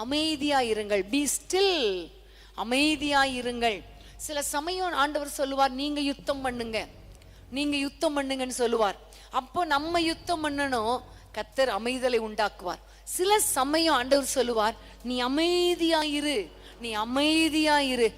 அமைதியாயிருங்கள், B still, அமைதியாயிருங்கள். சில சமயம் ஆண்டவர் சொல்லுவார், நீங்க யுத்தம் பண்ணுங்க, நீங்க யுத்தம் பண்ணுங்கன்னு சொல்லுவார். அப்போ நம்ம யுத்தம் பண்ணணும், கர்த்தர் அமைதலை உண்டாக்குவார். சில சமயம் ஆண்டவர் சொல்லுவார், நீ அமைதியாயிரு, நீ அமைதியாயிரு,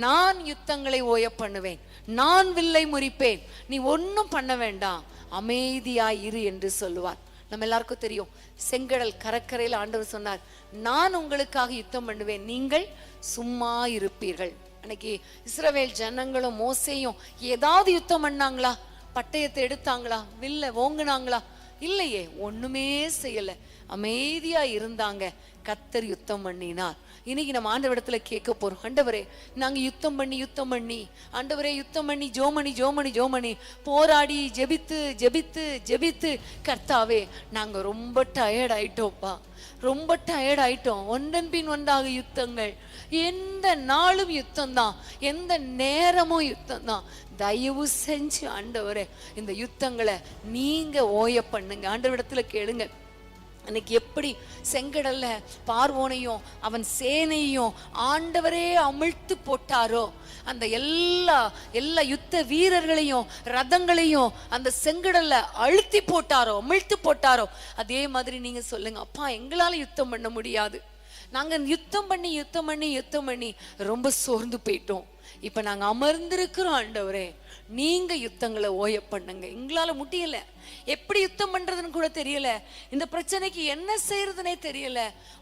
நான் யுத்தங்களை ஓய பண்ணுவேன், நான் வில்லை முறிப்பேன், நீ ஒன்னும் பண்ண வேண்டாம், அமைதியாயிரு என்று சொல்லுவார். நம்ம எல்லாருக்கும் தெரியும், செங்கடல் கடற்கரையில் ஆண்டவர் சொன்னார், நான் உங்களுக்காக யுத்தம் பண்ணுவேன், நீங்கள் சும்மா இருப்பீர்கள். அன்னைக்கு இஸ்ரவேல் ஜனங்களும் மோசேயும் ஏதாவது யுத்தம் பண்ணாங்களா? பட்டயத்தை எடுத்தாங்களா? வில்ல ஓங்குனாங்களா? இல்லையே, ஒண்ணுமே செய்யல, அமைதியா இருந்தாங்க. கர்த்தர் யுத்தம் பண்ணினார். இன்னைக்கு நம்ம ஆண்டவரிடத்துல கேட்க போறோம், ஆண்டவரே நாங்க யுத்தம் பண்ணி ஆண்டவரே யுத்தம் பண்ணி ஜோமணி போராடி ஜெபித்து ஜெபித்து ஜெபித்து கர்த்தாவே நாங்க ரொம்ப டயர்ட் ஆயிட்டோம்ப்பா, ரொம்ப டயர்ட் ஆயிட்டோம். ஒன்றன் பின் ஒன்றாக யுத்தங்கள், எந்த நாளும் யுத்தம் தான், எந்த நேரமும் யுத்தம் தான். தயவு செஞ்சு ஆண்டவரே இந்த யுத்தங்களை நீங்க ஓய பண்ணுங்க. ஆண்டவரிடத்துல கேளுங்க. அன்னைக்கு எப்படி செங்கடல்ல பார்வோனையும் அவன் சேனையும் ஆண்டவரே அமிழ்த்து போட்டாரோ, அந்த எல்லா யுத்த வீரர்களையும் ரதங்களையும் அந்த செங்கடல்ல அழுத்தி போட்டாரோ, அமிழ்த்து போட்டாரோ, அதே மாதிரி நீங்க சொல்லுங்க, அப்பா எங்களால யுத்தம் பண்ண முடியாது, நாங்க யுத்தம் பண்ணி ரொம்ப சோர்ந்து போயிட்டோம், இப்ப நாங்க அமர்ந்திருக்கிறோம், ஆண்டவரே நீங்க யுத்தங்களை ஓய பண்ணுங்க, எங்களால முடியல, எப்படி யுத்தம் பண்றதுன்னு கூட தெரியல, இந்த பிரச்சனைக்கு என்ன செய்யறதுனே தெரியல,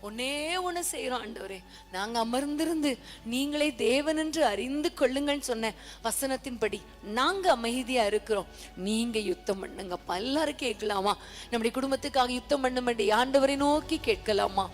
ஒன்னே ஒண்ணு செய்யறோம் ஆண்டவரே, நாங்க அமர்ந்திருந்து நீங்களே தேவன் என்று அறிந்து கொள்ளுங்கன்னு சொன்ன வசனத்தின்படி நாங்க அமைதியா இருக்கிறோம், நீங்க யுத்தம் பண்ணுங்கப்பா. எல்லாரும் கேட்கலாமா? நம்முடைய குடும்பத்துக்காக யுத்தம் பண்ணும்படி ஆண்டவரை நோக்கி கேட்கலாமா?